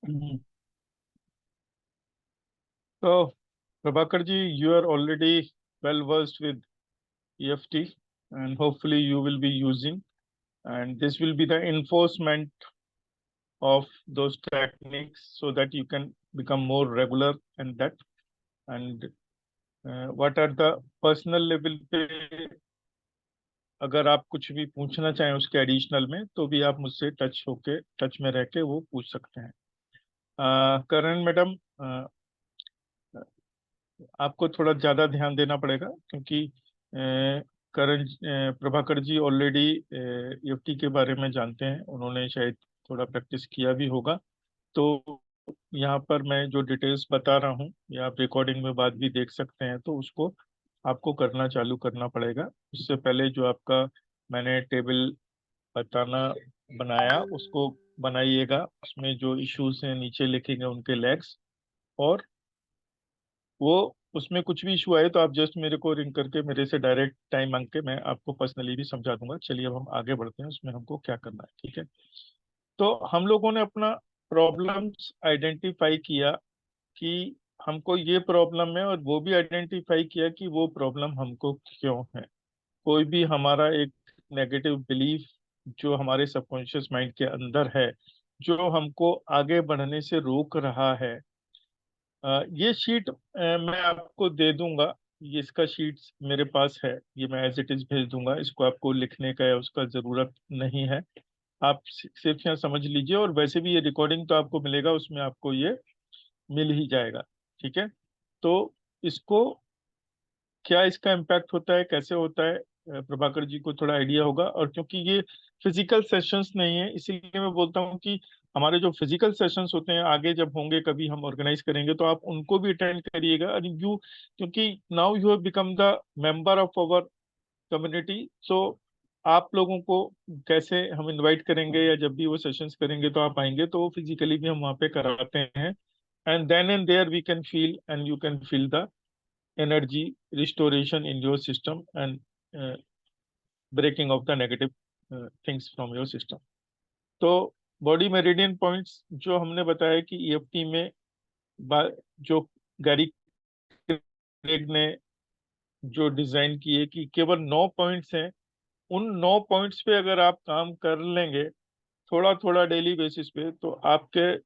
Hmm. So, Prabhakar ji, you are already well versed with EFT, and hopefully you will be using, and this will be the enforcement of those techniques so that you can become more regular in that. And what are the personal level पे अगर आप कुछ भी पूछना चाहें उसके additional में तो भी आप मुझसे टच में रह के वो पूछ सकते हैं। करण मैडम, आपको थोड़ा ज्यादा ध्यान देना पड़ेगा क्योंकि करण प्रभाकर जी ऑलरेडी ईएफटी के बारे में जानते हैं, उन्होंने शायद थोड़ा प्रैक्टिस किया भी होगा। तो यहाँ पर मैं जो डिटेल्स बता रहा हूँ या आप रिकॉर्डिंग में बाद भी देख सकते हैं, तो उसको आपको करना चालू करना पड़ेगा। उससे पहले जो आपका मैंने टेबल बताना बनाया उसको बनाइएगा, उसमें जो इश्यूज हैं नीचे लिखेंगे उनके लेग्स, और वो उसमें कुछ भी इशू आए तो आप जस्ट मेरे को रिंग करके मेरे से डायरेक्ट टाइम मांग के मैं आपको पर्सनली भी समझा दूंगा। चलिए अब हम आगे बढ़ते हैं, उसमें हमको क्या करना है, ठीक है। तो हम लोगों ने अपना प्रॉब्लम्स आइडेंटिफाई किया कि हमको ये प्रॉब्लम है, और वो भी आइडेंटिफाई किया कि वो प्रॉब्लम हमको क्यों है। कोई भी हमारा एक नेगेटिव बिलीफ जो हमारे सबकॉन्शियस माइंड के अंदर है, जो हमको आगे बढ़ने से रोक रहा है। ये शीट मैं आपको दे दूंगा, ये इसका शीट मेरे पास है, ये मैं एज इट इज भेज दूंगा, इसको आपको लिखने का या उसका जरूरत नहीं है। आप सिर्फ यहाँ समझ लीजिए, और वैसे भी ये रिकॉर्डिंग तो आपको मिलेगा, उसमें आपको ये मिल ही जाएगा, ठीक है। तो इसको क्या इसका इम्पैक्ट होता है, कैसे होता है, प्रभाकर जी को थोड़ा आइडिया होगा। और क्योंकि ये फिजिकल सेशंस नहीं है, इसीलिए मैं बोलता हूँ कि हमारे जो फिजिकल सेशंस होते हैं आगे जब होंगे कभी हम ऑर्गेनाइज करेंगे तो आप उनको भी अटेंड करिएगा। और यू, क्योंकि now you have become the member of our community, so आप लोगों को कैसे हम इनवाइट करेंगे या जब भी वो सेशंस करेंगे तो आप आएंगे, तो वो फिजिकली भी हम वहाँ पे कराते हैं। And then and there we can feel and you can feel the energy restoration in your system and uh, breaking of the negative things from your system। तो बॉडी मेरिडियन पॉइंट्स जो हमने बताया कि ईएफटी में जो Gary Craig ने जो design किए कि केवल 9 पॉइंट्स हैं, उन 9 पॉइंट्स पे अगर आप काम कर लेंगे थोड़ा थोड़ा डेली बेसिस पे, तो आपके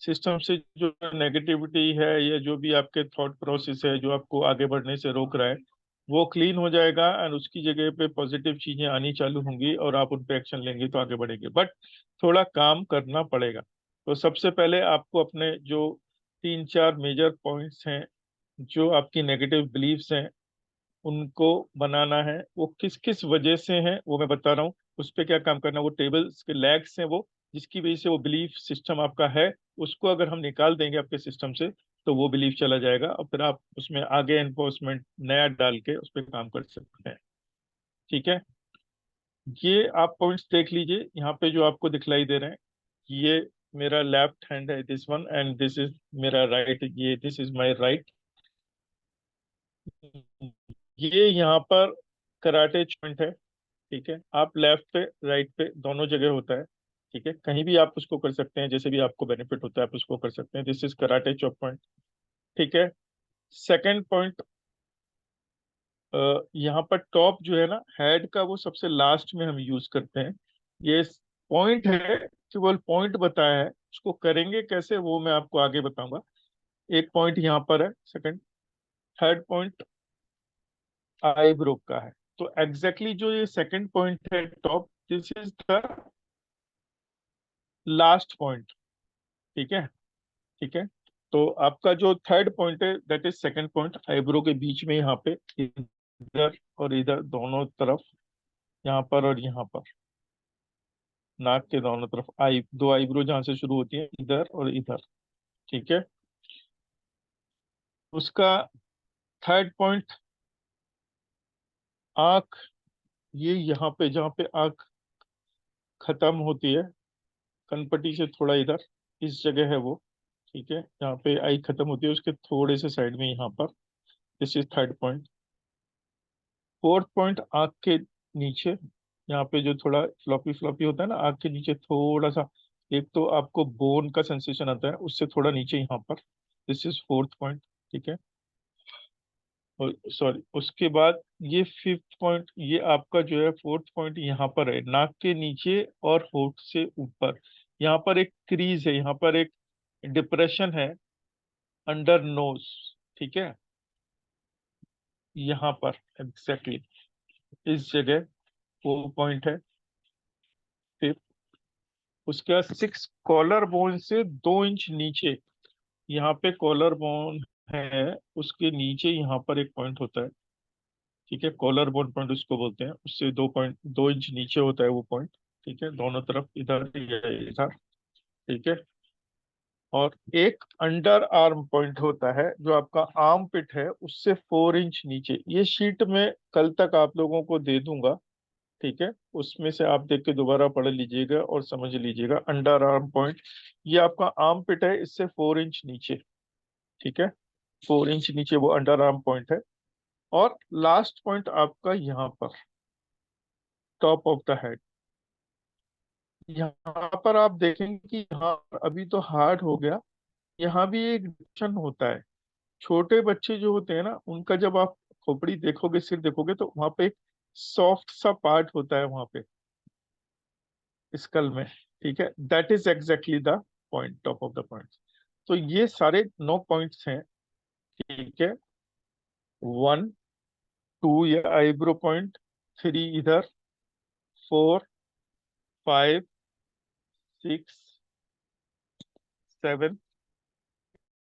सिस्टम से जो नेगेटिविटी है या जो भी आपके थॉट प्रोसेस है जो आपको आगे बढ़ने से रोक रहा है, वो क्लीन हो जाएगा एंड उसकी जगह पे पॉजिटिव चीजें आनी चालू होंगी और आप उन पे एक्शन लेंगे तो आगे बढ़ेंगे। बट थोड़ा काम करना पड़ेगा। तो सबसे पहले आपको अपने जो 3 4 मेजर पॉइंट्स हैं, जो आपकी नेगेटिव बिलीफ्स हैं, उनको बनाना है। वो किस किस वजह से हैं वो मैं बता रहा हूँ, उस पर क्या काम करना है। वो टेबल्स के लैग्स हैं वो, जिसकी वजह से वो बिलीफ सिस्टम आपका है, उसको अगर हम निकाल देंगे आपके सिस्टम से तो वो बिलीफ चला जाएगा, और फिर आप उसमें आगे एनफोर्समेंट नया डाल के उस पर काम कर सकते हैं, ठीक है। ये आप पॉइंट्स देख लीजिए यहाँ पे जो आपको दिखलाई दे रहे हैं। ये मेरा लेफ्ट हैंड है, this one, and this is मेरा राइट, ये दिस इज माय राइट। ये यहाँ पर कराटे पॉइंट है, ठीक है। आप लेफ्ट पे राइट पे दोनों जगह होता है, ठीक है। कहीं भी आप उसको कर सकते हैं, जैसे भी आपको बेनिफिट होता है आप उसको कर सकते हैं। This is karate chop point, ठीक है। सेकंड पॉइंट, यहाँ पर टॉप जो है ना हेड का, वो सबसे लास्ट में हम यूज करते हैं। ये पॉइंट है, केवल पॉइंट बताया है, उसको करेंगे कैसे वो मैं आपको आगे बताऊंगा। एक पॉइंट यहाँ पर है सेकंड। थर्ड पॉइंट आईब्रो का है। तो एग्जैक्टली जो ये सेकंड पॉइंट है top, this is the last point, ठीक है, ठीक है। तो आपका जो थर्ड पॉइंट है that is second point, eyebrow के बीच में यहाँ पे, इधर और इधर दोनों तरफ, यहाँ पर और यहाँ पर, नाक के दोनों तरफ आई दो आईब्रो जहाँ से शुरू होती है, इधर और इधर, ठीक है। उसका थर्ड पॉइंट आंख, ये यहाँ पे जहाँ पे आंख खत्म होती है, कनपट्टी से थोड़ा इधर, इस जगह है वो, ठीक है। यहाँ पे आई खत्म होती है उसके थोड़े से साइड में यहाँ पर, this is third point. Fourth point आंख के नीचे, यहाँ पे जो थोड़ा फ्लॉपी फ्लॉपी होता है ना आँख के नीचे थोड़ा सा, एक तो आपको बोन का सेंसेशन आता है, उससे थोड़ा नीचे यहाँ पर, दिस इज फोर्थ पॉइंट। ठीक है, और सॉरी उसके बाद ये फिफ्थ पॉइंट, ये आपका जो है फोर्थ पॉइंट यहाँ पर है, नाक के नीचे और होठ से ऊपर, यहाँ पर एक क्रीज है, यहाँ पर एक डिप्रेशन है अंडर नोज। ठीक है, यहाँ पर एग्जैक्टली इस जगह वो पॉइंट है फिफ्थ। उसके बाद सिक्स, कॉलर बोन से 2 इंच नीचे, यहाँ पे कॉलर बोन है, उसके नीचे यहाँ पर एक पॉइंट होता है। ठीक है, कॉलर बोन पॉइंट उसको बोलते हैं, उससे 2.2 इंच नीचे होता है वो पॉइंट। ठीक है, दोनों तरफ, इधर या इधर। ठीक है, और एक अंडर आर्म पॉइंट होता है जो आपका आर्म पिट है उससे 4 इंच नीचे। ये शीट में कल तक आप लोगों को दे दूंगा। ठीक है, उसमें से आप देख के दोबारा पढ़ लीजिएगा और समझ लीजिएगा। अंडर आर्म पॉइंट, ये आपका आर्म पिट है, इससे 4 इंच नीचे। ठीक है, 4 इंच नीचे वो अंडर आर्म पॉइंट है। और लास्ट पॉइंट आपका यहाँ पर, टॉप ऑफ द हेड, यहाँ पर आप देखेंगे कि यहाँ पर अभी तो हार्ड हो गया, यहाँ भी एक डिप्रेशन होता है। छोटे बच्चे जो होते हैं ना, उनका जब आप खोपड़ी देखोगे, सिर देखोगे, तो वहां पे एक सॉफ्ट सा पार्ट होता है वहां पे स्कल में। ठीक है, that is exactly the point, top of the point. तो ये सारे 9 पॉइंट्स हैं। ठीक है, 1, 2 ये आईब्रो पॉइंट, 3 इधर, 4, 5, 6, 7,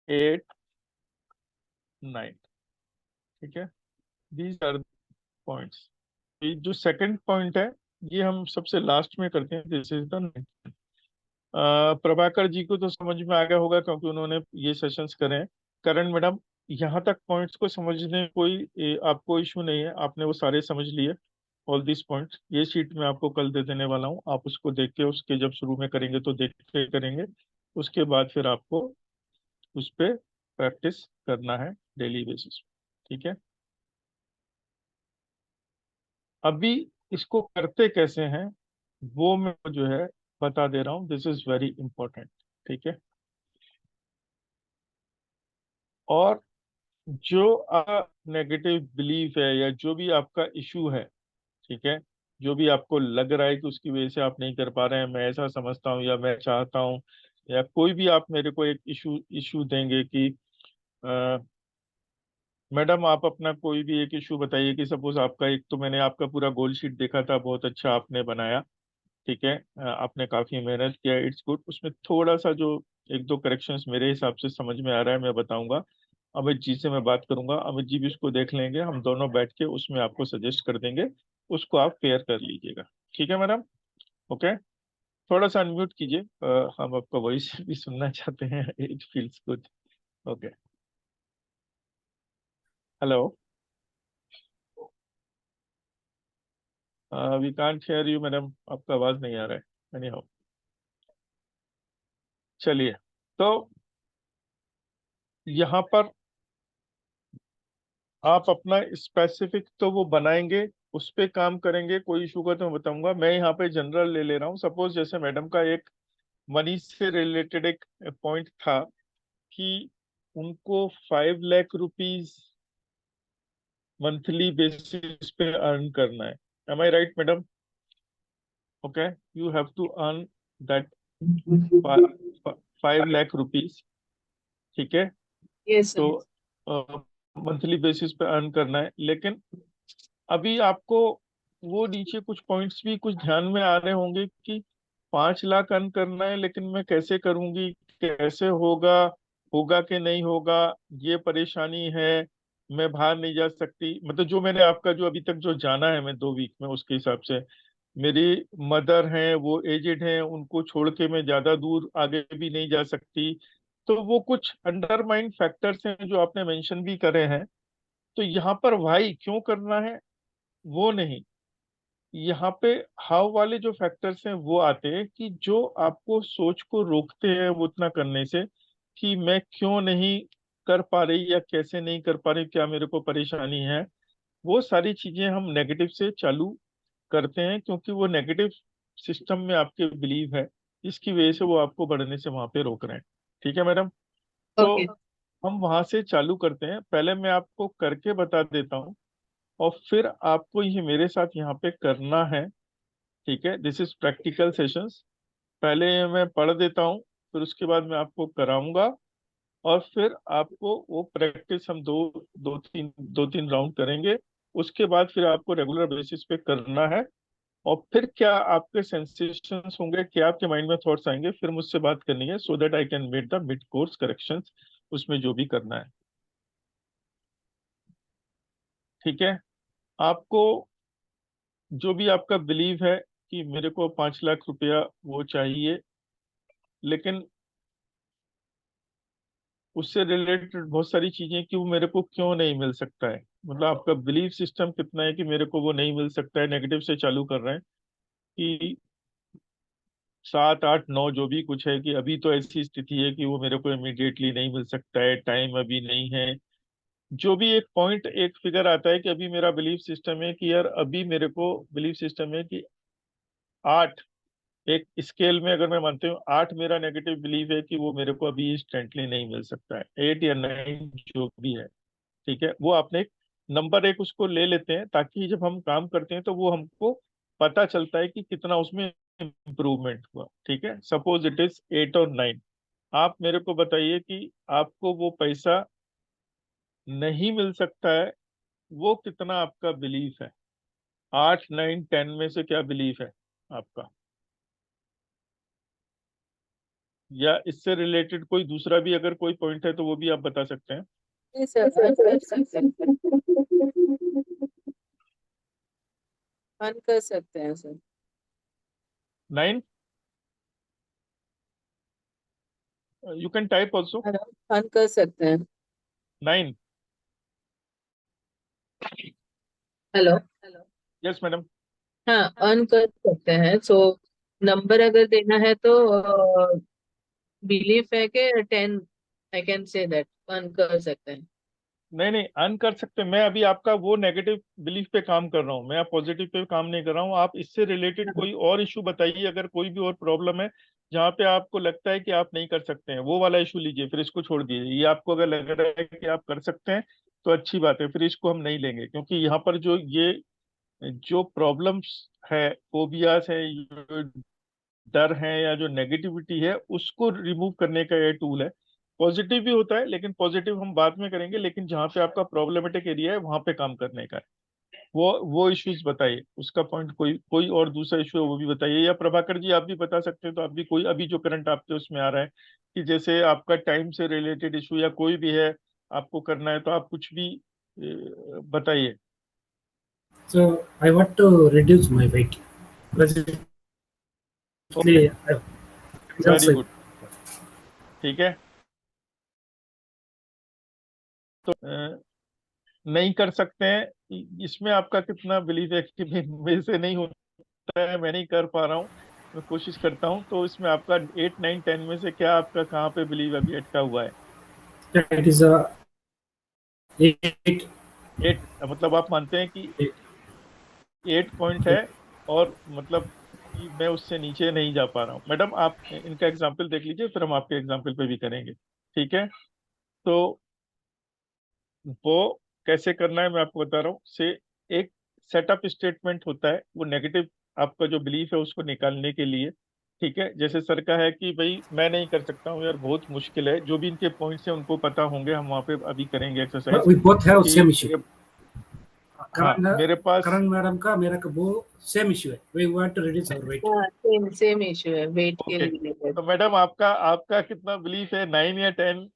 8, 9। ठीक है, दीज आर पॉइंट्स। ये जो सेकंड पॉइंट है, ये हम सबसे लास्ट में करते हैं, this is the. Prabhakar ji को तो समझ में आ गया होगा क्योंकि उन्होंने ये सेशंस करे हैं। करण मैडम, यहाँ तक पॉइंट्स को समझने में कोई आपको इशू नहीं है, आपने वो सारे समझ लिए ऑल दिस पॉइंट्स। ये शीट मैं आपको कल दे देने वाला हूँ, आप उसको देख के, उसके जब शुरू में करेंगे तो देख के करेंगे, उसके बाद फिर आपको उस पर प्रैक्टिस करना है डेली बेसिस। ठीक है, अभी इसको करते कैसे हैं वो मैं जो है बता दे रहा हूँ, दिस इज वेरी इंपॉर्टेंट। ठीक है, और जो नेगेटिव बिलीफ है या जो भी आपका इशू है, ठीक है, जो भी आपको लग रहा है कि उसकी वजह से आप नहीं कर पा रहे हैं, मैं ऐसा समझता हूँ या मैं चाहता हूँ, या कोई भी आप मेरे को एक इशू इशू देंगे कि अ, मैडम आप अपना कोई भी एक इशू बताइए, कि सपोज आपका एक, तो मैंने आपका पूरा गोल शीट देखा था, बहुत अच्छा आपने बनाया। ठीक है, आपने काफी मेहनत किया, इट्स गुड। उसमें थोड़ा सा जो एक दो करेक्शंस मेरे हिसाब से समझ में आ रहा है, मैं बताऊंगा। अमित जी से मैं बात करूंगा, अमित जी भी उसको देख लेंगे, हम दोनों बैठ के उसमें आपको सजेस्ट कर देंगे, उसको आप फेयर कर लीजिएगा। ठीक है मैडम, ओके। थोड़ा सा अनम्यूट कीजिए, हम आपका वॉइस भी सुनना चाहते हैं, it feels good. Okay, hello, we can't hear you madam, आपका आवाज नहीं आ रहा है, एनी हाउ। चलिए, तो यहाँ पर आप अपना स्पेसिफिक तो वो बनाएंगे, उस पे काम करेंगे, कोई इशू का तो मैं बताऊंगा। मैं यहाँ पे जनरल ले ले रहा हूँ, सपोज जैसे मैडम का एक मनी से रिलेटेड एक पॉइंट था कि उनको 5 लाख रुपीज मंथली बेसिस पे अर्न करना है। Am I right madam? Okay, you have to earn that 5 lakh rupees. ठीक है, यस तो सर। मंथली बेसिस पे अर्न करना है, लेकिन अभी आपको वो नीचे कुछ पॉइंट्स भी कुछ ध्यान में आ रहे होंगे कि 5 लाख अर्न करना है, लेकिन मैं कैसे करूंगी, कैसे होगा, होगा कि नहीं होगा, ये परेशानी है, मैं बाहर नहीं जा सकती। मतलब जो मैंने आपका जो अभी तक जो जाना है मैं 2 वीक में, उसके हिसाब से मेरी मदर हैं, वो एजेड हैं, उनको छोड़ के मैं ज्यादा दूर आगे भी नहीं जा सकती। तो वो कुछ अंडरमाइंड फैक्टर्स हैं जो आपने मेंशन भी करे हैं। तो यहाँ पर भाई क्यों करना है वो नहीं, यहाँ पे हाउ वाले जो फैक्टर्स हैं वो आते हैं कि जो आपको सोच को रोकते हैं वो उतना करने से, कि मैं क्यों नहीं कर पा रही या कैसे नहीं कर पा रही, क्या मेरे को परेशानी है। वो सारी चीजें हम नेगेटिव से चालू करते हैं क्योंकि वो नेगेटिव सिस्टम में आपके बिलीव है, इसकी वजह से वो आपको बढ़ने से वहां पे रोक रहे हैं। ठीक है मैडम। तो ओके। हम वहां से चालू करते हैं। पहले मैं आपको करके बता देता हूँ और फिर आपको ये मेरे साथ यहाँ पे करना है। ठीक है, दिस इज प्रैक्टिकल सेशंस। पहले ये मैं पढ़ देता हूँ, फिर उसके बाद मैं आपको कराऊंगा और फिर आपको वो प्रैक्टिस हम दो तीन राउंड करेंगे। उसके बाद फिर आपको रेगुलर बेसिस पे करना है। और फिर क्या आपके सेंसेशंस होंगे, क्या आपके माइंड में थॉट्स आएंगे, फिर मुझसे बात करनी है so that I can make the mid course corrections उसमें जो भी करना है। ठीक है। आपको जो भी आपका बिलीव है कि मेरे को 5 लाख रुपया वो चाहिए, लेकिन उससे रिलेटेड बहुत सारी चीजें कि वो मेरे को क्यों नहीं मिल सकता है, मतलब आपका बिलीफ सिस्टम कितना है कि मेरे को वो नहीं मिल सकता है, नेगेटिव से चालू कर रहे हैं कि 7 8 9 जो भी कुछ है कि अभी तो ऐसी स्थिति है कि वो मेरे को इमीडिएटली नहीं मिल सकता है, टाइम अभी नहीं है। जो भी एक पॉइंट एक फिगर आता है कि अभी मेरा बिलीफ सिस्टम है कि यार अभी मेरे को बिलीफ सिस्टम है कि 8, एक स्केल में अगर मैं मानती हूँ 8 मेरा नेगेटिव बिलीव है कि वो मेरे को अभी इंस्टेंटली नहीं मिल सकता है, 8 या 9 जो भी है। ठीक है, वो आपने एक नंबर एक उसको ले लेते हैं ताकि जब हम काम करते हैं तो वो हमको पता चलता है कि कितना उसमें इम्प्रूवमेंट हुआ। ठीक है, सपोज इट इज 8 और 9। आप मेरे को बताइए कि आपको वो पैसा नहीं मिल सकता है, वो कितना आपका बिलीफ है? 8 9 10 में से क्या बिलीफ है आपका? या इससे रिलेटेड कोई दूसरा भी अगर कोई पॉइंट है तो वो भी आप बता सकते हैं। जी सर, अन कर सकते हैं। अन कर सकते हैं sir. 9, you can type also. Hello. अन कर सकते हैं। 9। हेलो। Yes madam. हाँ, अन कर सकते हैं। सो नंबर अगर देना है तो बिलीफ है कि 10, आई कैन से दैट अन कर सकते हैं। नहीं नहीं, अन कर सकते। मैं अभी आपका वो नेगेटिव बिलीफ पे काम कर रहा हूँ, मैं पॉजिटिव पे काम नहीं कर रहा हूँ। आप इससे रिलेटेड कोई और इशू बताइए, अगर कोई भी और प्रॉब्लम है जहाँ पे आपको लगता है कि आप नहीं कर सकते हैं, वो वाला इशू लीजिए, फिर इसको छोड़ दीजिए। ये आपको अगर लग रहा है कि आप कर सकते हैं तो अच्छी बात है, फिर इसको हम नहीं लेंगे क्योंकि यहाँ पर जो प्रॉब्लम्स है, फोबियास है, जो डर है या जो नेगेटिविटी है, उसको रिमूव करने का ये टूल है। पॉजिटिव भी होता है लेकिन पॉजिटिव हम बाद में करेंगे, लेकिन जहाँ पे आपका प्रॉब्लमेटिक एरिया है वहां पे काम करने का है। वो इश्यूज बताइए, उसका पॉइंट कोई कोई और दूसरा इशू है वो भी बताइए, या प्रभाकर जी आप भी बता सकते हैं तो आप भी कोई अभी जो करंट आपके उसमें आ रहा है कि जैसे आपका टाइम से रिलेटेड इशू या कोई भी है आपको करना है, तो आप कुछ भी बताइए। So I want to reduce my weight. Presently, okay, I is very also good. ठीक है, तो नहीं कर सकते हैं, इसमें आपका कितना बिलीव है कि मेरे से नहीं होता है, मैं नहीं कर पा रहा हूँ, मैं कोशिश करता हूँ, तो इसमें आपका 8 9 10 में से क्या आपका कहाँ पे बिलीव अभी अटका हुआ है? it is a 8. 8 मतलब आप मानते हैं कि 8 पॉइंट है, Eight. और मतलब कि मैं उससे नीचे नहीं जा पा रहा हूँ। मैडम आप इनका एग्जाम्पल देख लीजिए, फिर हम आपके एग्जाम्पल पे भी करेंगे। ठीक है, तो वो कैसे करना है मैं आपको बता रहा हूँ। से एक सेटअप स्टेटमेंट होता है, वो नेगेटिव आपका जो बिलीफ है उसको निकालने के लिए। ठीक है, जैसे सर का है कि भाई मैं नहीं कर सकता हूँ यार, बहुत मुश्किल है, जो भी इनके पॉइंट्स हैं उनको पता होंगे, हम वहाँ पे अभी करेंगे But exercise we both have कि same issue. मेरे, हाँ Karan, मेरे पास, Karan madam का मेरा का वो same issue है. We want to reduce our weight. हाँ, सेम सेम इशू है वेट के ओके, रिलेटेड। तो मैडम आपका आपका कितना बिलीफ है, 9 या 10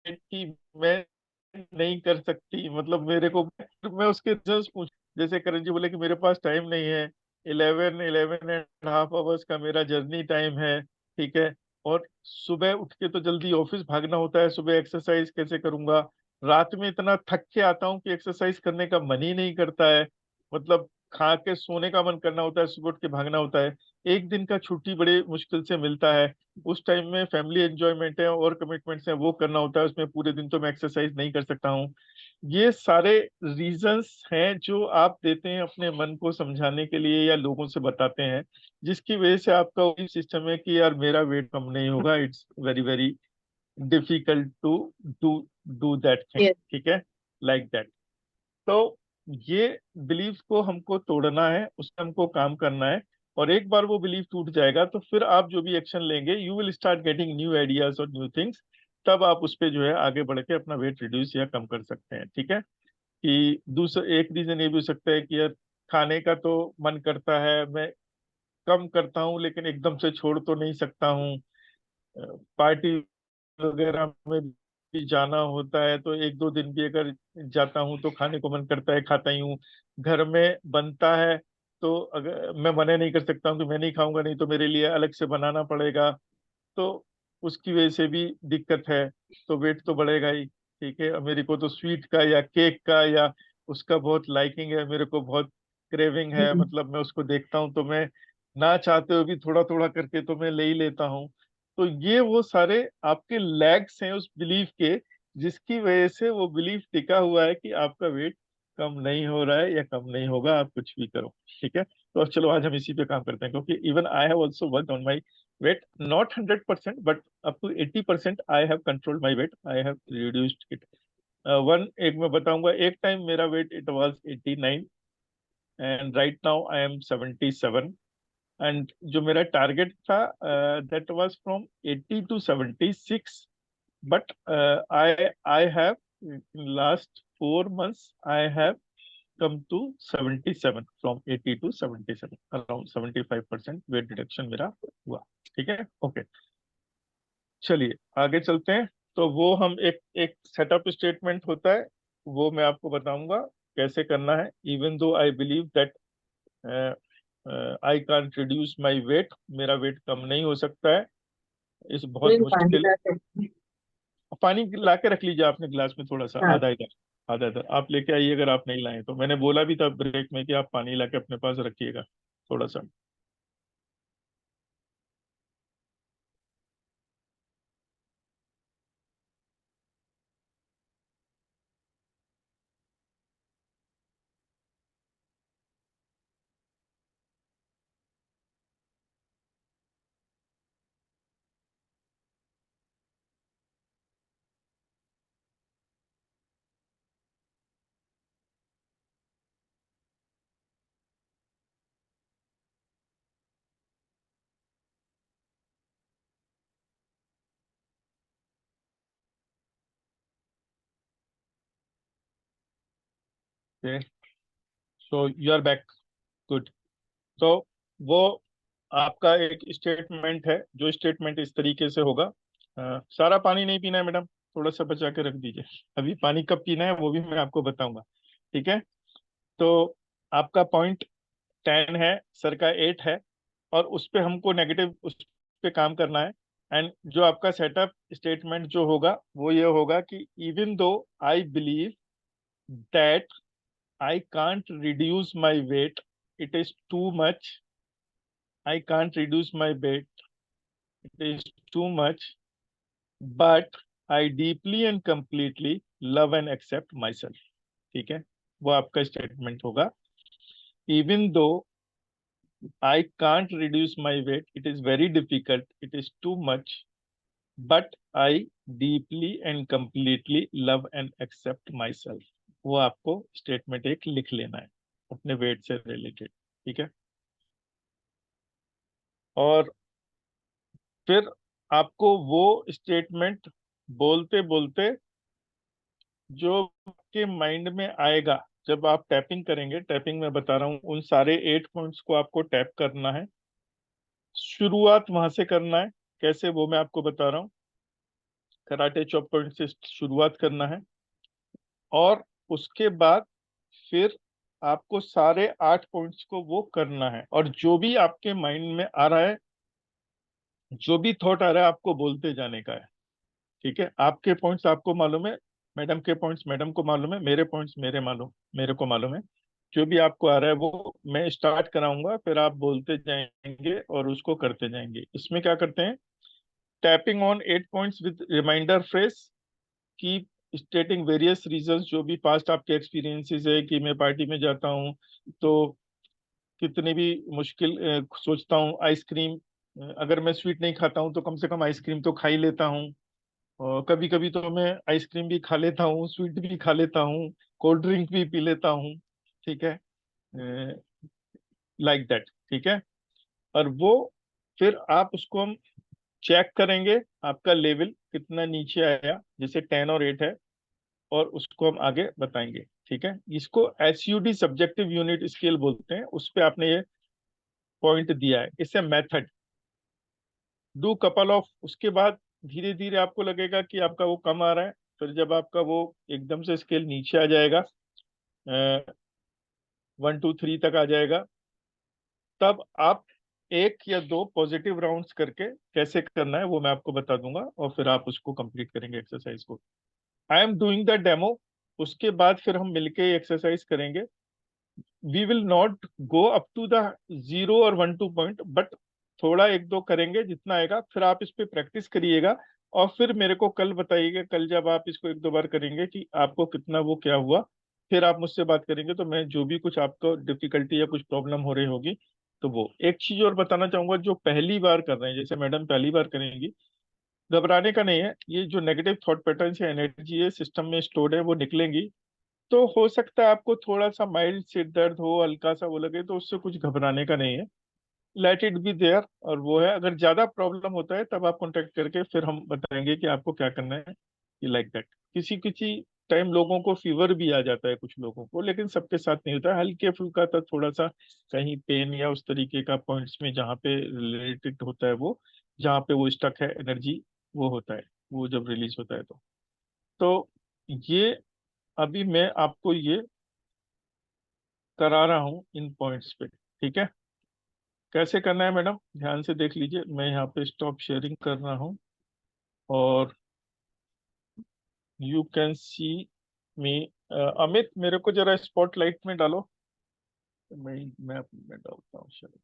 कि मैं नहीं कर सकती, मतलब मेरे को, मैं उसके जस्ट पूछ, जैसे करण जी बोले कि मेरे पास टाइम नहीं है, 11 11.5 आवर्स का मेरा जर्नी टाइम है। ठीक है, और सुबह उठ के तो जल्दी ऑफिस भागना होता है, सुबह एक्सरसाइज कैसे करूंगा? रात में इतना थक के आता हूँ कि एक्सरसाइज करने का मन ही नहीं करता है। मतलब खा के सोने का मन करना होता है, सुबह उठ के भागना होता है। एक दिन का छुट्टी बड़े मुश्किल से मिलता है। उस टाइम में फैमिली एंजॉयमेंट है और कमिटमेंट्स हैं, वो करना होता है। उसमें पूरे दिन तो मैं एक्सरसाइज नहीं कर सकता हूँ। ये सारे रीजंस हैं जो आप देते हैं अपने मन को समझाने के लिए या लोगों से बताते हैं, जिसकी वजह से आपका वही सिस्टम है कि यार मेरा वेट कम नहीं होगा, it's very very difficult to do do that thing. Yes. ठीक है, लाइक दैट। तो ये बिलीफ को हमको तोड़ना है, उस पर हमको काम करना है। और एक बार वो बिलीफ टूट जाएगा तो फिर आप जो भी एक्शन लेंगे, you will start getting new ideas और न्यू थिंग्स। तब आप उस पे जो है आगे बढ़ के अपना वेट रिड्यूस या कम कर सकते हैं। ठीक है, कि दूसरा एक रीजन ये भी हो सकता है कि यार खाने का तो मन करता है, मैं कम करता हूँ लेकिन एकदम से छोड़ तो नहीं सकता हूँ। पार्टी वगैरह में भी जाना होता है तो एक दो दिन भी अगर जाता हूँ तो खाने को मन करता है, खाता ही हूँ। घर में बनता है तो अगर मैं मना नहीं कर सकता हूँ कि मैं नहीं खाऊंगा, नहीं तो मेरे लिए अलग से बनाना पड़ेगा। तो उसकी वजह से भी दिक्कत है, तो वेट तो बढ़ेगा ही। ठीक है, अब मेरे को तो स्वीट का या केक का या उसका बहुत लाइकिंग है, मेरे को बहुत क्रेविंग है, हम्म, मतलब मैं उसको देखता हूँ तो मैं ना चाहते हुए भी थोड़ा थोड़ा करके तो मैं ले ही लेता हूँ। तो ये वो सारे आपके लैग्स हैं उस बिलीफ के, जिसकी वजह से वो बिलीफ टिका हुआ है कि आपका वेट कम नहीं हो रहा है या कम नहीं होगा, आप कुछ भी करो। ठीक है, तो अब चलो आज हम इसी पे काम करते हैं, क्योंकि even I have also worked on my weight, not 100% but up to 80% I have controlled my weight, I have reduced it। One एक मैं बताऊंगा, एक टाइम मेरा weight it was 89 and right now I am 77। And जो मेरा target था that was from 80 to 76, but I I have in last 4 months I have come to 77, from 80 to 77, around 75% weight reduction मेरा हुआ। ठीक है, okay. चलिए आगे चलते हैं। तो वो हम एक एक सेटअप स्टेटमेंट होता है, वो मैं आपको बताऊंगा कैसे करना है। Even though I believe that I can't reduce my weight, मेरा वेट कम नहीं हो सकता है, इस बहुत कोई पानी मुश्किल। ला सकते हैं। पानी ला के रख लीजिए आपने गिलास में, थोड़ा सा, हाँ। आधा इधर आधा इधर आप लेके आइए अगर आप नहीं लाए तो। मैंने बोला भी था ब्रेक में कि आप पानी ला के अपने पास रखिएगा थोड़ा सा। So you are back, good. तो वो आपका एक स्टेटमेंट है, जो स्टेटमेंट इस तरीके से होगा। सारा पानी नहीं पीना है मैडम, थोड़ा सा बचा के रख दीजिए। अभी पानी कब पीना है वो भी मैं आपको बताऊंगा। ठीक है, तो आपका पॉइंट 10 है, सर का 8 है, और उस पे हमको नेगेटिव उस पे काम करना है। एंड जो आपका सेटअप स्टेटमेंट जो होगा वो ये होगा कि even though I believe that I can't reduce my weight, it is too much, I can't reduce my weight, it is too much, but I deeply and completely love and accept myself। ठीक है, वो आपका statement होगा। Even though I can't reduce my weight, it is very difficult, it is too much, but I deeply and completely love and accept myself। वो आपको statement एक लिख लेना है अपने वेट से रिलेटेड। ठीक है, और फिर आपको वो स्टेटमेंट बोलते बोलते जो आपके माइंड में आएगा, जब आप टैपिंग करेंगे, टैपिंग में बता रहा हूँ, उन सारे 8 पॉइंट्स को आपको टैप करना है। शुरुआत वहां से करना है, कैसे वो मैं आपको बता रहा हूँ। कराटे चॉप पॉइंट से शुरुआत करना है, और उसके बाद फिर आपको सारे 8 पॉइंट्स को वो करना है, और जो भी आपके माइंड में आ रहा है, जो भी थॉट आ रहा है, आपको बोलते जाने का है। ठीक है, आपके पॉइंट्स आपको मालूम है, मैडम के पॉइंट्स मैडम को मालूम है, मेरे पॉइंट्स मेरे को मालूम है। जो भी आपको आ रहा है वो मैं स्टार्ट कराऊंगा, फिर आप बोलते जाएंगे और उसको करते जाएंगे। इसमें क्या करते हैं, tapping on 8 points with reminder phrase, keep stating various reasons, जो भी पास्ट आपके एक्सपीरियंसेस है कि मैं पार्टी में जाता हूँ तो कितनी भी मुश्किल सोचता हूँ आइसक्रीम, अगर मैं स्वीट नहीं खाता हूँ तो कम से कम आइसक्रीम तो खा ही लेता हूँ, और कभी कभी तो मैं आइसक्रीम भी खा लेता हूँ, स्वीट भी खा लेता हूँ, कोल्ड ड्रिंक भी पी लेता हूँ, ठीक है, लाइक दैट, ठीक है। और वो फिर आप उसको हम चेक करेंगे, आपका लेवल कितना नीचे आया, जैसे 10 और 8 है, और उसको हम आगे बताएंगे, ठीक है। इसको SUD सब्जेक्टिव यूनिट स्केल बोलते हैं, उस पे आपने ये पॉइंट दिया है, इससे मेथड डू कपल ऑफ, उसके बाद धीरे धीरे आपको लगेगा कि आपका वो कम आ रहा है, फिर जब आपका वो एकदम से स्केल नीचे आ जाएगा, 1 2 3 तक आ जाएगा, तब आप एक या दो पॉजिटिव राउंड्स करके कैसे करना है वो मैं आपको बता दूंगा, और फिर आप उसको कंप्लीट करेंगे एक्सरसाइज को। I am doing the demo, उसके बाद फिर हम मिलके एक्सरसाइज करेंगे। We will not go up to the 0 और 1 2 पॉइंट, बट थोड़ा एक दो करेंगे जितना आएगा, फिर आप इस पे प्रैक्टिस करिएगा, और फिर मेरे को कल बताइएगा, कल जब आप इसको एक दो बार करेंगे कि आपको कितना वो क्या हुआ, फिर आप मुझसे बात करेंगे, तो मैं जो भी कुछ आपको डिफिकल्टी या कुछ प्रॉब्लम हो रही होगी, तो वो एक चीज और बताना चाहूंगा, जो पहली बार कर रहे हैं, जैसे मैडम पहली बार करेंगी, घबराने का नहीं है, ये जो नेगेटिव थॉट पैटर्न या एनर्जी है सिस्टम में स्टोर्ड है वो निकलेंगी, तो हो सकता है आपको थोड़ा सा माइल्ड सिर दर्द हो, हल्का सा वो लगे, तो उससे कुछ घबराने का नहीं है, लेट इट बी देयर। और वो है, अगर ज्यादा प्रॉब्लम होता है तब आप कांटेक्ट करके फिर हम बताएंगे कि आपको क्या करना है, लाइक दैट। किसी किसी टाइम लोगों को फीवर भी आ जाता है, कुछ लोगों को, लेकिन सबके साथ नहीं होता है, हल्के फुल्का था थोड़ा सा, कहीं पेन या उस तरीके का पॉइंट्स में जहाँ पे रिलेटेड होता है वो, जहाँ पे वो स्टक है एनर्जी, वो होता है, वो जब रिलीज होता है तो ये अभी मैं आपको ये करा रहा हूँ इन पॉइंट्स पे, ठीक है। कैसे करना है मैडम, ध्यान से देख लीजिए, मैं यहाँ पे स्टॉप शेयरिंग कर रहा हूँ, और यू कैन सी मी। अमित, मेरे को जरा स्पॉटलाइट में डालो, मैं में डालता हूँ शायद।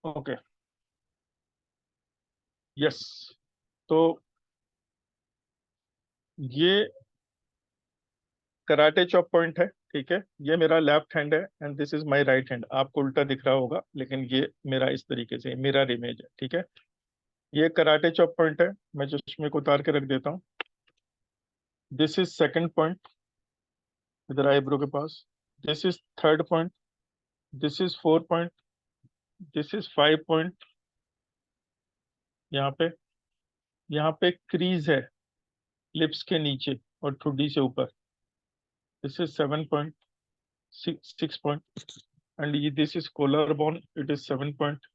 Okay, yes. तो ये कराटे चॉप पॉइंट है, ठीक है, ये मेरा लेफ्ट हैंड है and this is my right hand, आपको उल्टा दिख रहा होगा, लेकिन ये मेरा इस तरीके से मिरर इमेज है, ठीक है। ये कराटे चॉप पॉइंट है, मैं चश्मे को उतार के रख देता हूँ। दिस इज सेकंड पॉइंट, इधर आईब्रो के पास। This is third point, this is 4 point, this is 5 point, यहाँ पे, यहाँ पे क्रीज है लिप्स के नीचे और ठुड्डी से ऊपर। This is 7 point, 6 point, and ये this is collar bone, it is 7 point,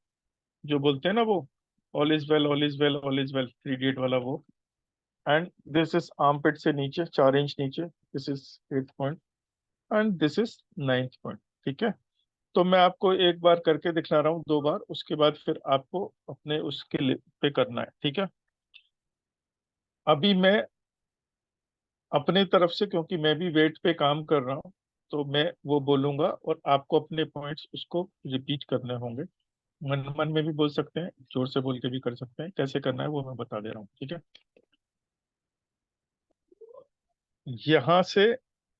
जो बोलते हैं ना वो, all is well all is well all is well, 3 idiot वाला वो। एंड दिस इज आर्मपिट से नीचे 4 इंच नीचे, this is 8 point, and this is 9th point, ठीक है। तो मैं आपको एक बार करके दिखला रहा हूँ, 2 बार, उसके बाद फिर आपको अपने उसके पे करना है, ठीक है। अभी मैं अपने तरफ से, क्योंकि मैं भी वेट पे काम कर रहा हूँ, तो मैं वो बोलूंगा और आपको अपने पॉइंट्स उसको रिपीट करने होंगे, मन मन में भी बोल सकते हैं, जोर से बोल के भी कर सकते हैं, कैसे करना है वो मैं बता दे रहा हूँ, ठीक है। यहाँ से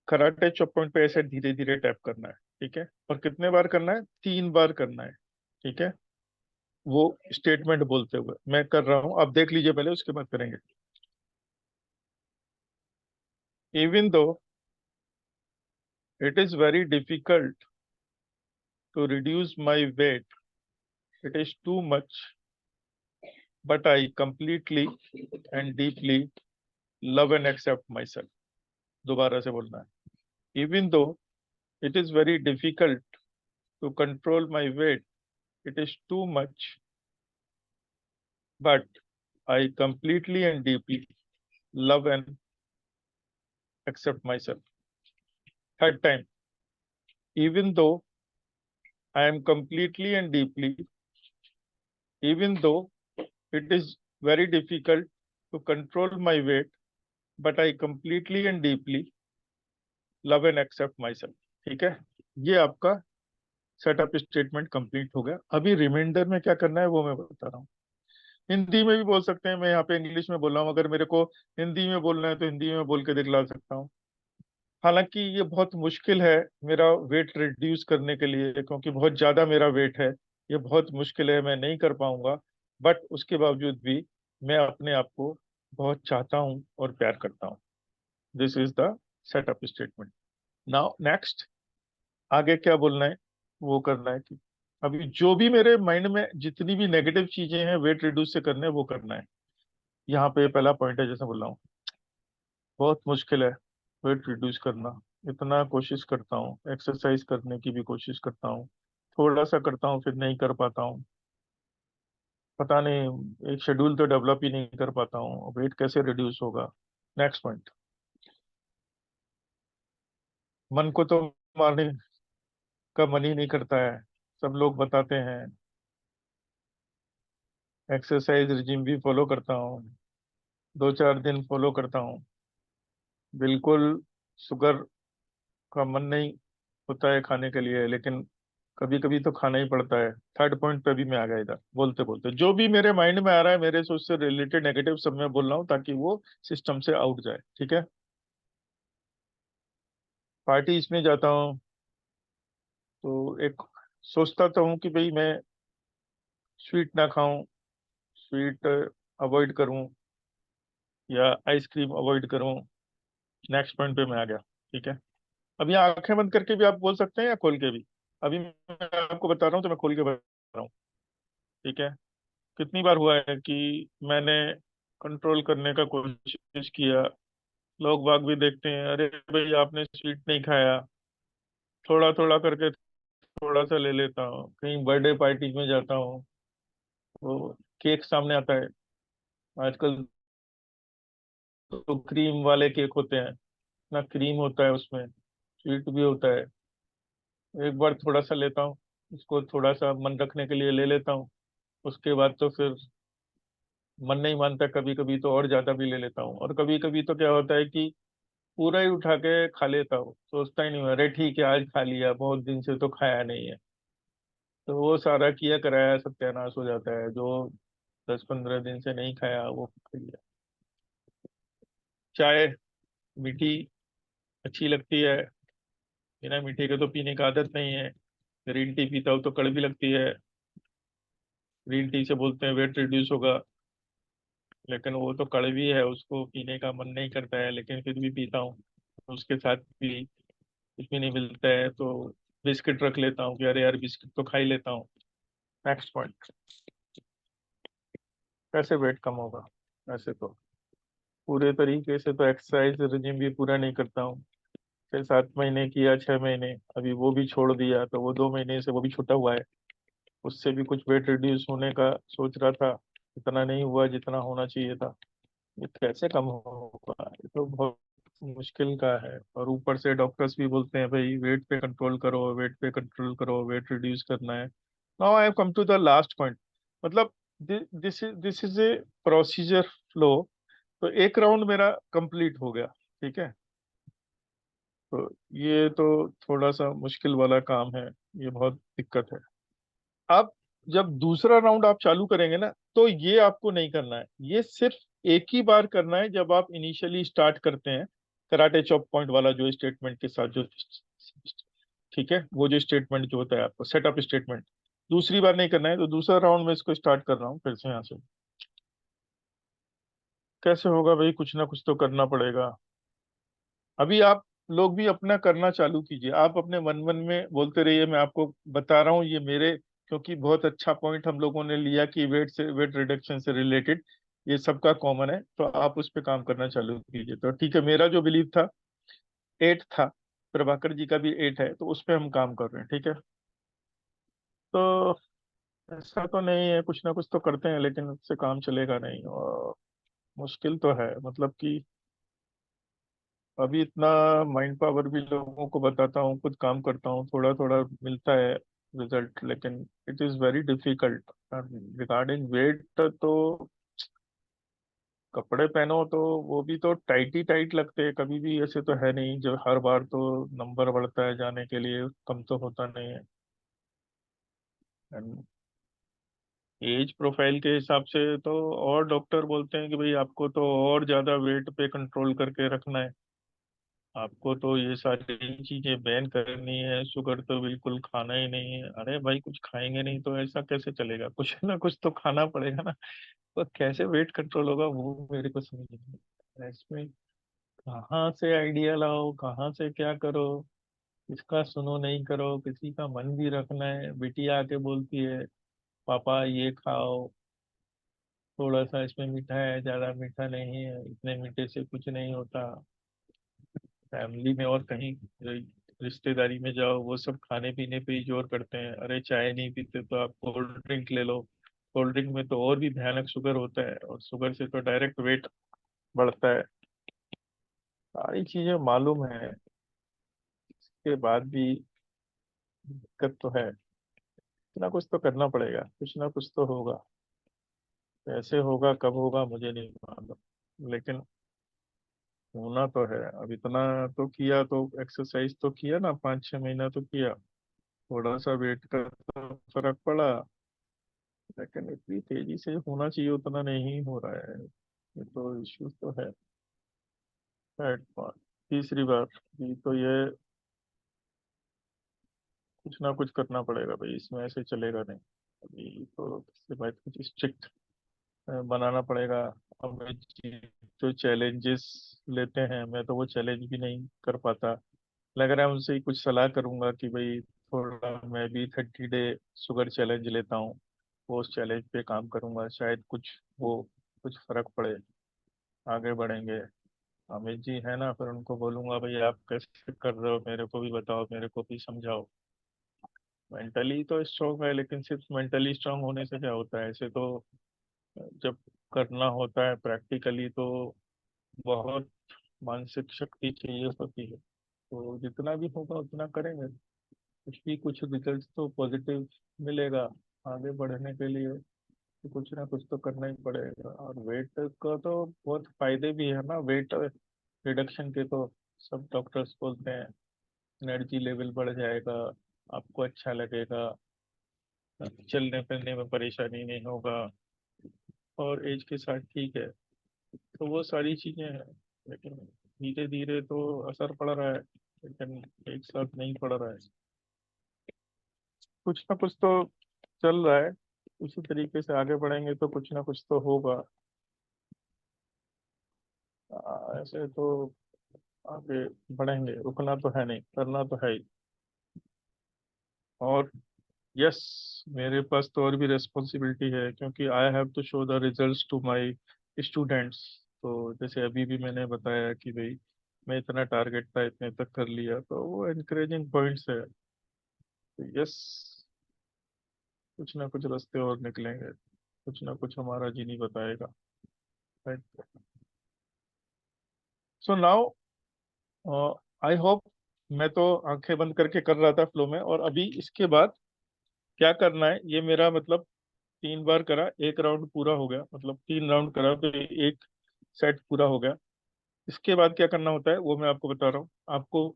कराटे चॉप पॉइंट पे ऐसे धीरे धीरे टैप करना है, ठीक है, और कितने बार करना है, 3 बार करना है, ठीक है। वो स्टेटमेंट बोलते हुए मैं कर रहा हूँ, आप देख लीजिए पहले, उसके बाद करेंगे। Even though it is very difficult to reduce my weight, it is too much, but I completely and deeply love and accept myself. दोबारा से बोलना है, even though it is very difficult to control my weight, it is too much, but I completely and deeply love and accept myself. Third time, even though I am completely and deeply, even though it is very difficult to control my weight, but I completely and deeply love and accept myself. ठीक है, ये आपका setup statement complete हो गया। अभी reminder में क्या करना है वो मैं बता रहा हूँ। हिंदी में भी बोल सकते हैं, मैं यहाँ पे इंग्लिश में बोल रहा हूँ, अगर मेरे को हिंदी में बोलना है तो हिंदी में बोल के दिखला सकता हूँ। हालांकि ये बहुत मुश्किल है मेरा वेट रिड्यूस करने के लिए, क्योंकि बहुत ज्यादा मेरा वेट है, ये बहुत मुश्किल है, मैं नहीं कर पाऊंगा। बट उसके बावजूद भी मैं अपने आप को बहुत चाहता हूँ और प्यार करता हूँ। This is the setup statement. Now next, आगे क्या बोलना है वो करना है कि अभी जो भी मेरे माइंड में जितनी भी नेगेटिव चीजें हैं वेट रिड्यूस से करने हैं, वो करना है। यहाँ पे पहला पॉइंट है, जैसे बोल रहा हूँ, बहुत मुश्किल है वेट रिड्यूस करना। इतना कोशिश करता हूँ, एक्सरसाइज करने की भी कोशिश करता हूँ, थोड़ा सा करता हूँ फिर नहीं कर पाता हूँ। पता नहीं, एक शेड्यूल तो डेवलप ही नहीं कर पाता हूँ, वेट कैसे रिड्यूस होगा। नेक्स्ट पॉइंट, मन को तो मारने का मन ही नहीं करता है। सब लोग बताते हैं, एक्सरसाइज रिजिम भी फॉलो करता हूँ, 2-4 दिन फॉलो करता हूँ, बिल्कुल शुगर का मन नहीं होता है खाने के लिए, लेकिन कभी कभी तो खाना ही पड़ता है। थर्ड पॉइंट पे भी मैं आ गया इधर बोलते बोलते, जो भी मेरे माइंड में आ रहा है मेरे से उससे रिलेटेड नेगेटिव सब मैं बोल रहा हूँ ताकि वो सिस्टम से आउट जाए। ठीक है, पार्टी इसमें जाता हूँ तो एक सोचता तो हूँ कि भाई मैं स्वीट ना खाऊं, स्वीट अवॉइड करूं या आइसक्रीम अवॉइड करूं। नेक्स्ट पॉइंट पे मैं आ गया। ठीक है, अब यहाँ आंखें बंद करके भी आप बोल सकते हैं या खोल के भी। अभी मैं आपको बता रहा हूँ तो मैं खोल के बता रहा हूँ। ठीक है, कितनी बार हुआ है कि मैंने कंट्रोल करने का कोशिश किया, लोग बाग भी देखते हैं, अरे भाई आपने स्वीट नहीं खाया, थोड़ा थोड़ा करके थोड़ा सा ले लेता हूँ। कहीं बर्थडे पार्टी में जाता हूँ, वो केक सामने आता है, आजकल तो क्रीम वाले केक होते हैं, ना क्रीम होता है उसमें, स्वीट भी होता है। एक बार थोड़ा सा लेता हूँ, उसको थोड़ा सा मन रखने के लिए ले लेता हूँ, उसके बाद तो फिर मन नहीं मानता, कभी कभी तो और ज्यादा भी ले लेता हूँ। और कभी कभी तो क्या होता है कि पूरा ही उठा के खा लेता हूँ, सोचता ही नहीं हूँ अरे ठीक है आज खा लिया, बहुत दिन से तो खाया नहीं है। तो वो सारा किया कराया सत्यानाश हो जाता है, जो 10-15 दिन से नहीं खाया वो खा लिया। चाय मीठी अच्छी लगती है, बिना मीठे के तो पीने की आदत नहीं है। ग्रीन टी पीता हूँ तो कड़वी लगती है, ग्रीन टी से बोलते हैं वेट रिड्यूस होगा, लेकिन वो तो कड़वी है, उसको पीने का मन नहीं करता है, लेकिन फिर भी पीता हूँ। उसके साथ भी कुछ भी नहीं मिलता है तो बिस्किट रख लेता हूँ कि अरे यार बिस्किट तो खा ही लेता हूँ। नेक्स्ट पॉइंट, कैसे वेट कम होगा। ऐसे तो पूरे तरीके से तो एक्सरसाइज रिजिम भी पूरा नहीं करता हूँ। 6-7 महीने किया, 6 महीने, अभी वो भी छोड़ दिया, तो वो 2 महीने से वो भी छूटा हुआ है। उससे भी कुछ वेट रिड्यूस होने का सोच रहा था, इतना नहीं हुआ जितना होना चाहिए था। ये कैसे कम होगा, ये तो बहुत मुश्किल का है। और ऊपर से डॉक्टर्स भी बोलते हैं भाई वेट पे कंट्रोल करो, वेट पे कंट्रोल करो, वेट रिड्यूस करना है। Now I have come to the last point, मतलब this is a procedure flow. तो एक राउंड मेरा कंप्लीट हो गया। ठीक है, तो ये तो थोड़ा सा मुश्किल वाला काम है, ये बहुत दिक्कत है। अब जब दूसरा राउंड आप चालू करेंगे ना, तो ये आपको नहीं करना है, ये सिर्फ एक ही बार करना है जब आप इनिशियली स्टार्ट करते हैं कराटे चॉप पॉइंट वाला जो स्टेटमेंट के साथ जो। ठीक है, वो जो स्टेटमेंट जो होता है आपको सेटअप स्टेटमेंट, दूसरी बार नहीं करना है। तो दूसरा राउंड में इसको स्टार्ट कर रहा हूँ फिर से यहाँ से। कैसे होगा भाई, कुछ ना कुछ तो करना पड़ेगा। अभी आप लोग भी अपना करना चालू कीजिए, आप अपने मन मन में बोलते रहिए, मैं आपको बता रहा हूँ ये मेरे, क्योंकि बहुत अच्छा पॉइंट हम लोगों ने लिया कि वेट रिडक्शन से रिलेटेड ये सबका कॉमन है, तो आप उस पर काम करना चालू कीजिए। तो ठीक है, मेरा जो बिलीव था 8 था, प्रभाकर जी का भी 8 है, तो उस पर हम काम कर रहे हैं। ठीक है, तो ऐसा तो नहीं है, कुछ ना कुछ तो करते हैं, लेकिन उससे काम चलेगा नहीं, और मुश्किल तो है। मतलब कि अभी इतना माइंड पावर भी लोगों को बताता हूँ, खुद काम करता हूँ, थोड़ा थोड़ा मिलता है रिजल्ट, लेकिन it is very difficult. Regarding weight तो कपड़े पहनो तो वो भी तो टाइट ही टाइट लगते हैं, कभी भी ऐसे तो है नहीं जो हर बार तो नंबर बढ़ता है जाने के लिए, कम तो होता नहीं है। एज प्रोफाइल के हिसाब से तो और डॉक्टर बोलते हैं कि भाई आपको तो और ज्यादा वेट पे कंट्रोल करके रखना है, आपको तो ये सारी चीजें बैन करनी है, शुगर तो बिल्कुल खाना ही नहीं है। अरे भाई कुछ खाएंगे नहीं तो ऐसा कैसे चलेगा, कुछ ना कुछ तो खाना पड़ेगा ना। तो कैसे वेट कंट्रोल होगा वो मेरे को समझ नहीं आता। इसमें कहाँ से आइडिया लाओ, कहाँ से क्या करो, किसका सुनो नहीं करो, किसी का मन भी रखना है। बिटिया आके बोलती है पापा ये खाओ, थोड़ा सा इसमें मीठा है, ज्यादा मीठा नहीं है, इतने मीठे से कुछ नहीं होता। फैमिली में और कहीं रिश्तेदारी में जाओ वो सब खाने पीने पे ही जोर करते हैं। अरे चाय नहीं पीते तो आप कोल्ड ड्रिंक ले लो, कोल्ड ड्रिंक में तो और भी भयानक शुगर होता है, और शुगर से तो डायरेक्ट वेट बढ़ता है। सारी चीजें मालूम है, इसके बाद भी दिक्कत तो है। कुछ ना कुछ तो करना पड़ेगा, कुछ ना कुछ तो होगा। कैसे होगा कब होगा मुझे नहीं मालूम, लेकिन होना तो है। अब इतना तो किया, तो एक्सरसाइज तो किया ना, 5-6 महीना तो किया, थोड़ा सा वेट का तो फर्क पड़ा, लेकिन इतनी तेजी से होना चाहिए उतना नहीं हो रहा है। ये तो इश्यूज तो है। थर्ड बात, तीसरी बात ये तो ये, कुछ ना कुछ करना पड़ेगा भाई, इसमें ऐसे चलेगा नहीं। अभी तो इसके बाद कुछ स्ट्रिक्ट बनाना पड़ेगा। अब जो चैलेंजेस लेते हैं, मैं तो वो चैलेंज भी नहीं कर पाता। लग रहा है उनसे ही कुछ सलाह करूंगा कि भाई थोड़ा मैं भी 30 डे शुगर चैलेंज लेता हूँ, वो उस चैलेंज पे काम करूंगा, शायद कुछ वो कुछ फर्क पड़े, आगे बढ़ेंगे। अमित जी है ना, फिर उनको बोलूंगा भाई आप कैसे कर रहे हो, मेरे को भी बताओ, मेरे को भी समझाओ। मेंटली तो स्ट्रांग है, लेकिन सिर्फ मेंटली स्ट्रांग होने से क्या होता है, ऐसे तो जब करना होता है प्रैक्टिकली तो बहुत मानसिक शक्ति चाहिए होती है। तो जितना भी होगा उतना करेंगे, कुछ रिजल्ट तो पॉजिटिव मिलेगा। आगे बढ़ने के लिए तो कुछ ना कुछ तो करना ही पड़ेगा। और वेट का तो बहुत फायदे भी है ना, वेट रिडक्शन के तो सब डॉक्टर्स बोलते हैं एनर्जी लेवल बढ़ जाएगा, आपको अच्छा लगेगा, चलने फिरने में परेशानी नहीं होगा, और एज के साथ ठीक है। तो वो सारी चीजें हैं, लेकिन धीरे धीरे तो असर पड़ रहा है, लेकिन एक साथ नहीं पड़ रहा है। कुछ ना कुछ तो चल रहा है, उसी तरीके से आगे बढ़ेंगे तो कुछ ना कुछ तो होगा। ऐसे तो आगे बढ़ेंगे, रुकना तो है नहीं, करना तो है ही। और यस, मेरे पास तो और भी रिस्पॉन्सिबिलिटी है, क्योंकि I have to show the results to my students. तो जैसे अभी भी मैंने बताया कि भाई मैं इतना टारगेट था, इतने तक कर लिया, तो वो इनकरेजिंग पॉइंट्स है। तो यस, कुछ ना कुछ रास्ते और निकलेंगे, कुछ ना कुछ हमारा जीनी बताएगा। सो नाउ आई होप, मैं तो आंखें बंद करके कर रहा था फ्लो में, और अभी इसके बाद क्या करना है ये मेरा मतलब, 3 बार करा, एक राउंड पूरा हो गया, मतलब 3 राउंड करा तो एक सेट पूरा हो गया। इसके बाद क्या करना होता है वो मैं आपको बता रहा हूँ। आपको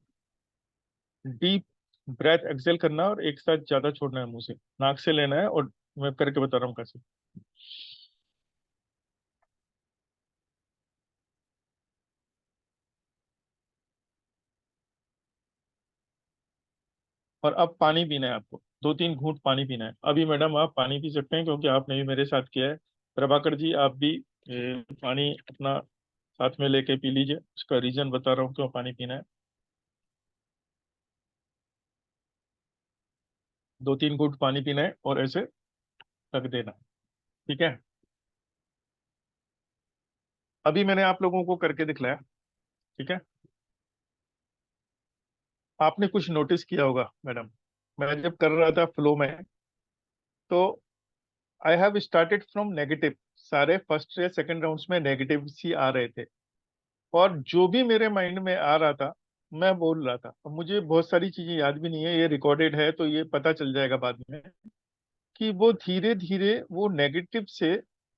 डीप ब्रेथ एक्सेल करना है, और एक साथ ज्यादा छोड़ना है मुंह से, नाक से लेना है, और मैं करके बता रहा हूँ कैसे। और अब पानी पीना है आपको, 2-3 घूंट पानी पीना है अभी। मैडम आप पानी पी सकते हैं, क्योंकि आपने भी मेरे साथ किया है। प्रभाकर जी आप भी पानी अपना साथ में लेके पी लीजिए, उसका रीजन बता रहा हूँ क्यों पानी पीना है। 2-3 घूंट पानी पीना है और ऐसे रख देना, ठीक है। अभी मैंने आप लोगों को करके दिखलाया, ठीक है। आपने कुछ नोटिस किया होगा मैडम, मैं जब कर रहा था फ्लो में, तो I have started from negative. सारे फर्स्ट या सेकंड राउंड्स में नेगेटिव ही आ रहे थे, और जो भी मेरे माइंड में आ रहा था मैं बोल रहा था। अब मुझे बहुत सारी चीजें याद भी नहीं है, ये रिकॉर्डेड है तो ये पता चल जाएगा बाद में, कि वो धीरे धीरे वो नेगेटिव से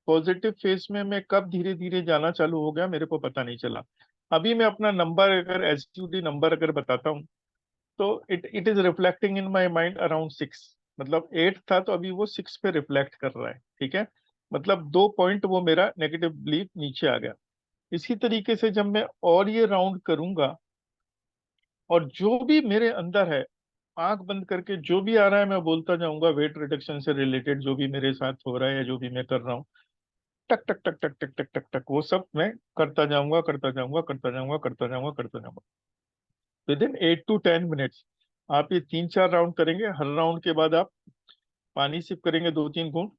पॉजिटिव फेस में मैं कब धीरे धीरे जाना चालू हो गया मेरे को पता नहीं चला। अभी मैं अपना नंबर अगर एसयूडी नंबर अगर बताता हूँ तो it is reflecting in my mind around 6। मतलब 8 था तो अभी वो 6 पे रिफ्लेक्ट कर रहा है, ठीक है। मतलब 2 पॉइंट वो मेरा नेगेटिव बिलीफ नीचे आ गया। इसी तरीके से जब मैं और ये राउंड करूंगा और जो भी मेरे अंदर है, आंख बंद करके जो भी आ रहा है मैं बोलता जाऊंगा, वेट रिडक्शन से रिलेटेड जो भी मेरे साथ हो रहा है या जो भी मैं कर रहा हूँ, टक टक टक टक टक टक टक टक, वो सब मैं करता जाऊंगा करता जाऊंगा करता जाऊंगा करता जाऊंगा करता जाऊंगा। विद इन 8 to 10 मिनट्स आप ये 3-4 राउंड करेंगे। हर राउंड के बाद आप पानी सिप करेंगे 2-3 घूंट,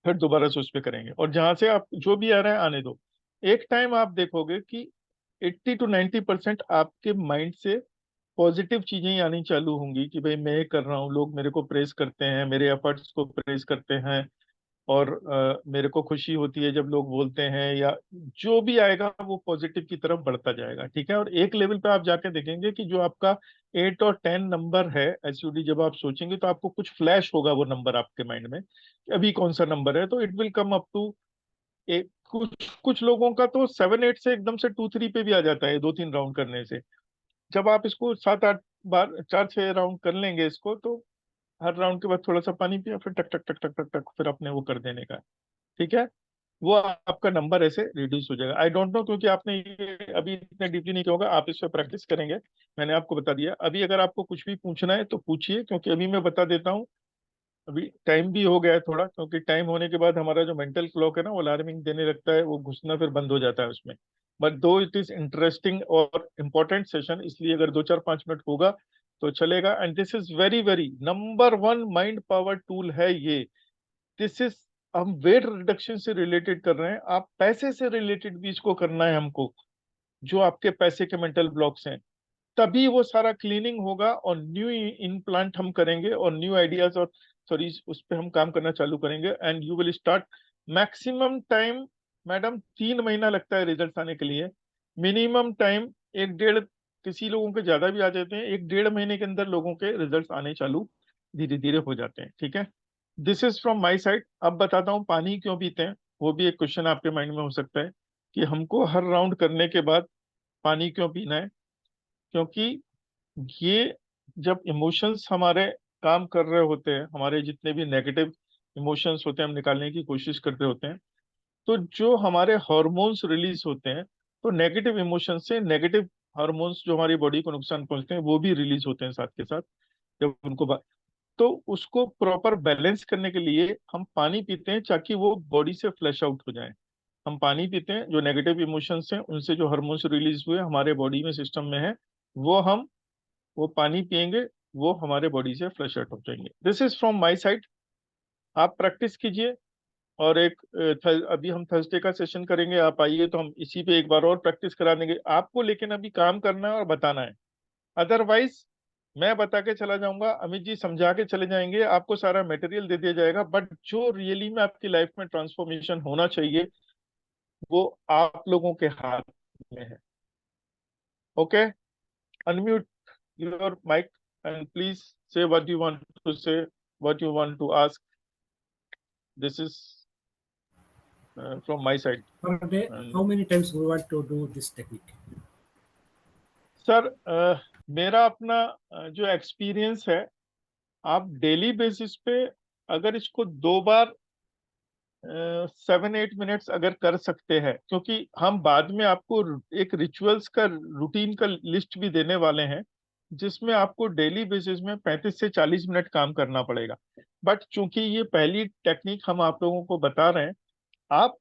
फिर दोबारा से उस पे करेंगे, और जहां से आप जो भी आ रहा है आने दो। एक टाइम आप देखोगे कि 80 to 90% आपके माइंड से पॉजिटिव चीजें ही आनी चालू होंगी कि भाई मैं ये कर रहा हूँ, लोग मेरे को प्रेस करते हैं, मेरे एफर्ट्स को प्रेस करते हैं, और मेरे को खुशी होती है जब लोग बोलते हैं, या जो भी आएगा वो पॉजिटिव की तरफ बढ़ता जाएगा, ठीक है। और एक लेवल पे आप जाके देखेंगे कि जो आपका 8 और 10 नंबर है एसयूडी, जब आप सोचेंगे तो आपको कुछ फ्लैश होगा वो नंबर आपके माइंड में कि अभी कौन सा नंबर है, तो it will come up to एक। कुछ कुछ लोगों का तो 7-8 से एकदम से 2-3 पे भी आ जाता है 2-3 राउंड करने से। जब आप इसको 7-8 बार 4-6 राउंड कर लेंगे इसको, तो हर राउंड के बाद थोड़ा सा पानी पिया, फिर टक टक टक टक टक टक, फिर अपने वो कर देने का, ठीक है। वो आपका नंबर ऐसे रिड्यूस हो जाएगा। आई डोंट नो, क्योंकि आपने ये अभी इतने डीपली नहीं किया होगा, आप इस पे प्रैक्टिस करेंगे। मैंने आपको बता दिया। अभी अगर आपको कुछ भी पूछना है तो पूछिए, क्योंकि अभी मैं बता देता हूँ। अभी टाइम भी हो गया है थोड़ा, क्योंकि टाइम होने के बाद हमारा जो मेंटल क्लॉक है ना वो अलार्मिंग देने लगता है, वो घुसना फिर बंद हो जाता है उसमें। बट दो इट इज इंटरेस्टिंग और इम्पोर्टेंट सेशन, इसलिए अगर 2-4-5 मिनट होगा तो चलेगा। And this is very very number 1 mind power tool है ये। दिस इज, हम वेट रिडक्शन से रिलेटेड कर रहे हैं, आप पैसे से रिलेटेड भी इसको करना है हमको। जो आपके पैसे के मेंटल ब्लॉक्स हैं, तभी वो सारा क्लीनिंग होगा और न्यू इम्प्लांट हम करेंगे और न्यू आइडियाज और सॉरी उस पे हम काम करना चालू करेंगे। And you will start. Maximum time madam 3 महीना लगता है रिजल्ट आने के लिए। मिनिमम टाइम 1-1.5, किसी लोगों के ज्यादा भी आ जाते हैं, 1-1.5 महीने के अंदर लोगों के रिजल्ट आने चालू धीरे धीरे हो जाते हैं, ठीक है। This is from my side. अब बताता हूँ पानी क्यों पीते हैं। वो भी एक क्वेश्चन आपके माइंड में हो सकता है कि हमको हर राउंड करने के बाद पानी क्यों पीना है। क्योंकि ये, जब इमोशंस हमारे काम कर रहे होते हैं, हमारे जितने भी नेगेटिव इमोशंस होते हैं हम निकालने की कोशिश कर रहे होते हैं, तो जो हमारे हार्मोन्स रिलीज होते हैं, तो नेगेटिव इमोशन से नेगेटिव हार्मोन्स जो हमारी बॉडी को नुकसान पहुंचते हैं वो भी रिलीज होते हैं साथ के साथ। जब उनको तो उसको प्रॉपर बैलेंस करने के लिए हम पानी पीते हैं, ताकि वो बॉडी से फ्लैश आउट हो जाए। हम पानी पीते हैं, जो नेगेटिव इमोशंस हैं उनसे जो हार्मोन्स रिलीज हुए हमारे बॉडी में सिस्टम में है, वो हम वो पानी पिएंगे, वो हमारे बॉडी से फ्लश आउट हो जाएंगे। This is from my side. आप प्रैक्टिस कीजिए। और एक अभी हम थर्सडे का सेशन करेंगे, आप आइए तो हम इसी पे एक बार और प्रैक्टिस करा देंगे आपको, लेकिन अभी काम करना है और बताना है। अदरवाइज मैं बता के चला जाऊंगा, अमित जी समझा के चले जाएंगे, आपको सारा मटेरियल दे दिया जाएगा, बट जो रियली में आपकी लाइफ में ट्रांसफॉर्मेशन होना चाहिए वो आप लोगों के हाथ में है। Okay, unmute your mic and please say what you want to say, what you want to ask. This is from my side. Per day, And how many times we want to do this technique? Sir, मेरा अपना जो experience है, आप daily basis पे अगर इसको 2 बार 7-8 minutes अगर कर सकते हैं, क्योंकि हम बाद में आपको एक रिचुअल्स का रूटीन का लिस्ट भी देने वाले हैं, जिसमें आपको डेली बेसिस में 35 से 40 मिनट काम करना पड़ेगा। बट चूंकि ये पहली टेक्निक हम आप लोगों को बता रहे हैं, आप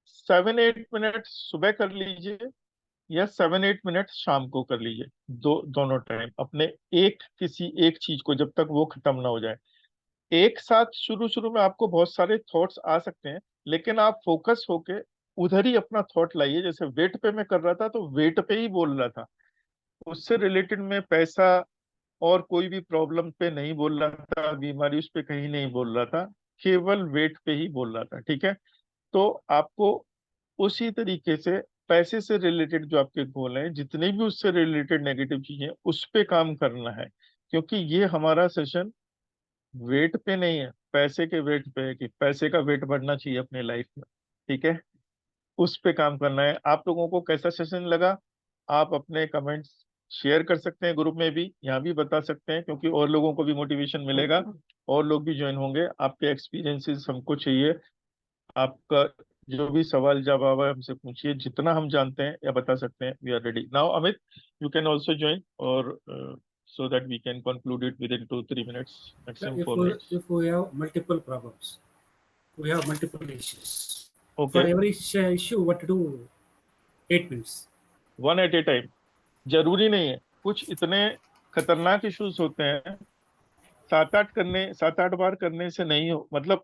7-8 मिनट सुबह कर लीजिए या 7-8 मिनट शाम को कर लीजिए, दोनों टाइम अपने किसी एक चीज को जब तक वो खत्म ना हो जाए। एक साथ शुरू शुरू में आपको बहुत सारे थॉट्स आ सकते हैं, लेकिन आप फोकस होके उधर ही अपना थॉट लाइए। जैसे वेट पे मैं कर रहा था तो वेट पे ही बोल रहा था, उससे रिलेटेड में पैसा और कोई भी प्रॉब्लम पे नहीं बोल रहा था, बीमारी उस पे कहीं नहीं बोल रहा था, केवल वेट पे ही बोल रहा था, ठीक है। तो आपको उसी तरीके से पैसे से रिलेटेड जो आपके गोल हैं, जितने भी उससे रिलेटेड नेगेटिव चीजें, उस पे काम करना है। क्योंकि ये हमारा सेशन वेट पे नहीं है, पैसे के वेट पे है कि पैसे का वेट बढ़ना चाहिए अपने लाइफ में। ठीक है, उस पे काम करना है। आप लोगों को कैसा सेशन लगा, आप अपने कमेंट्स शेयर कर सकते हैं ग्रुप में भी, यहाँ भी बता सकते हैं, क्योंकि और लोगों को भी मोटिवेशन मिलेगा, और लोग भी ज्वाइन होंगे। आपके एक्सपीरियंसेस हमको चाहिए, आपका जो भी सवाल जवाब है हमसे पूछिए, जितना हम जानते हैं या बता सकते हैं। We are ready now. Amit, you can also join, और so that we can conclude it within 2-3 minutes, Yeah, maximum 4 minutes. if we have multiple problems, we have multiple issues. For Okay, every issue, what to do? 8 minutes. one at a time. जरूरी नहीं है, कुछ इतने खतरनाक issues होते हैं, 7-8 बार करने से नहीं हो, मतलब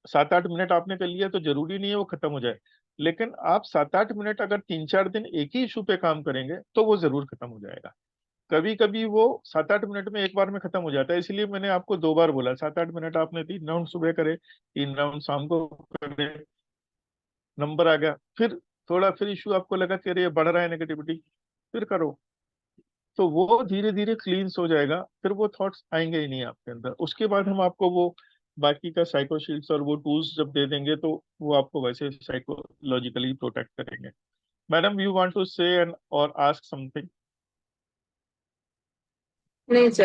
7-8 मिनट आपने कर लिया तो जरूरी नहीं है वो खत्म हो जाए। लेकिन आप 7-8 मिनट अगर 3-4 दिन एक ही इशू पे काम करेंगे तो वो जरूर खत्म हो जाएगा। कभी कभी वो 7-8 मिनट में एक बार में खत्म हो जाता है, इसलिए मैंने आपको 2 बार बोला। 7-8 मिनट आपने 3 राउंड सुबह करे, 3 राउंड शाम को करे, नंबर आ गया। फिर थोड़ा फिर इशू आपको लगा कि अरे ये बढ़ रहा है नेगेटिविटी, फिर करो, तो वो धीरे धीरे क्लींस हो जाएगा, फिर वो थॉट्स आएंगे ही नहीं आपके अंदर। उसके बाद हम आपको वो बाकी का साइकोशील्ड्स और वो टूल्स जब दे देंगे तो वो आपको वैसे साइकोलॉजिकली प्रोटेक्ट करेंगे। मैडम, यू वांट टू से एंड और आस्क समथिंग? नहीं सर।